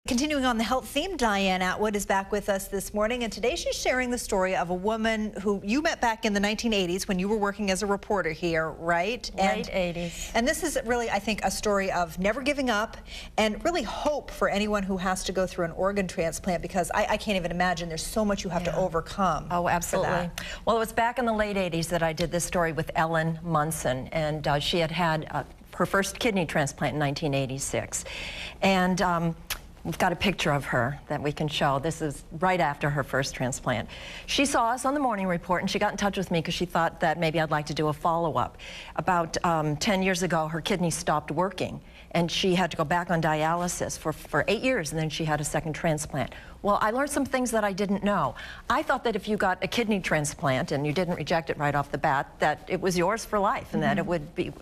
Continuing on the health theme, Diane Atwood is back with us this morning, and today she's sharing the story of a woman who you met back in the 1980s when you were working as a reporter here, right? Late 80s. And this is really, I think, a story of never giving up and really hope for anyone who has to go through an organ transplant, because I can't even imagine there's so much you have to overcome. Oh, absolutely. Well, it was back in the late 80s that I did this story with Ellen Munson, and she had had her first kidney transplant in 1986. And we've got a picture of her that we can show. This is right after her first transplant. She saw us on the morning report, and she got in touch with me because she thought that maybe I'd like to do a follow-up. About 10 years ago, her kidney stopped working, and she had to go back on dialysis for 8 years, and then she had a second transplant. Well, I learned some things that I didn't know. I thought that if you got a kidney transplant and you didn't reject it right off the bat, that it was yours for life and that it would be,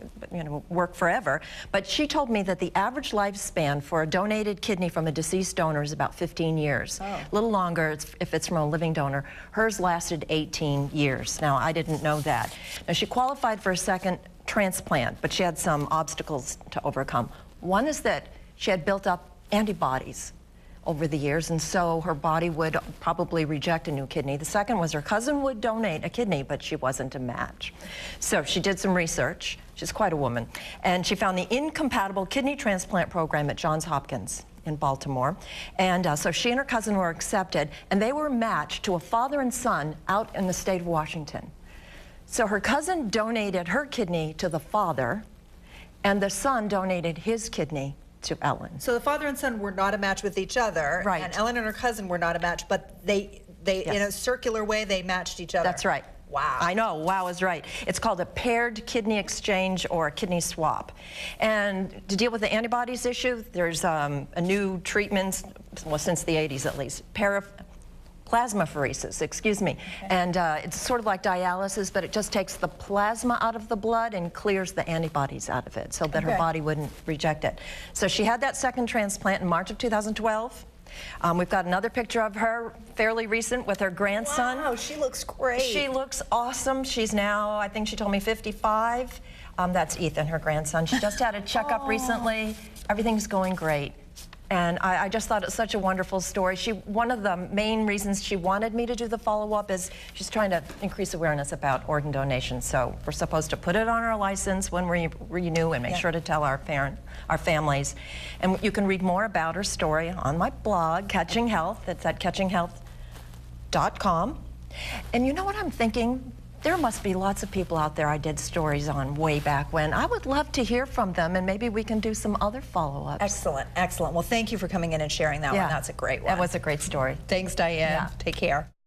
work forever. But she told me that the average lifespan for a donated kidney from a deceased donor is about 15 years. A little longer if it's from a living donor. Hers lasted 18 years. Now, I didn't know that. Now, she qualified for a second transplant, but she had some obstacles to overcome. One is that she had built up antibodies over the years, and so her body would probably reject a new kidney. The second was her cousin would donate a kidney, but she wasn't a match. So she did some research. She's quite a woman. And she found the incompatible kidney transplant program at Johns Hopkins in Baltimore. And so she and her cousin were accepted, and they were matched to a father and son out in the state of Washington. So her cousin donated her kidney to the father, and the son donated his kidney to Ellen. So the father and son were not a match with each other, right? And Ellen and her cousin were not a match, but they in a circular way, they matched each other. That's right. Wow. I know, wow is right. It's called a paired kidney exchange or a kidney swap. And to deal with the antibodies issue, there's a new treatment, well, since the 80s at least, plasmapheresis, excuse me. And it's sort of like dialysis, but it just takes the plasma out of the blood and clears the antibodies out of it so that her body wouldn't reject it. So she had that second transplant in March of 2012. We've got another picture of her, fairly recent, with her grandson. Wow, she looks great. She looks awesome. She's now, I think she told me, 55. That's Ethan, her grandson. She just had a checkup recently. Everything's going great. And I just thought it's such a wonderful story. One of the main reasons she wanted me to do the follow-up is she's trying to increase awareness about organ donation. So we're supposed to put it on our license when we renew and make sure to tell our families. And you can read more about her story on my blog, Catching Health. It's at catchinghealth.com. And you know what I'm thinking? There must be lots of people out there I did stories on way back when. I would love to hear from them, and maybe we can do some other follow-ups. Excellent, excellent. Well, thank you for coming in and sharing that one. That's a great one. That was a great story. Thanks, Diane. Take care.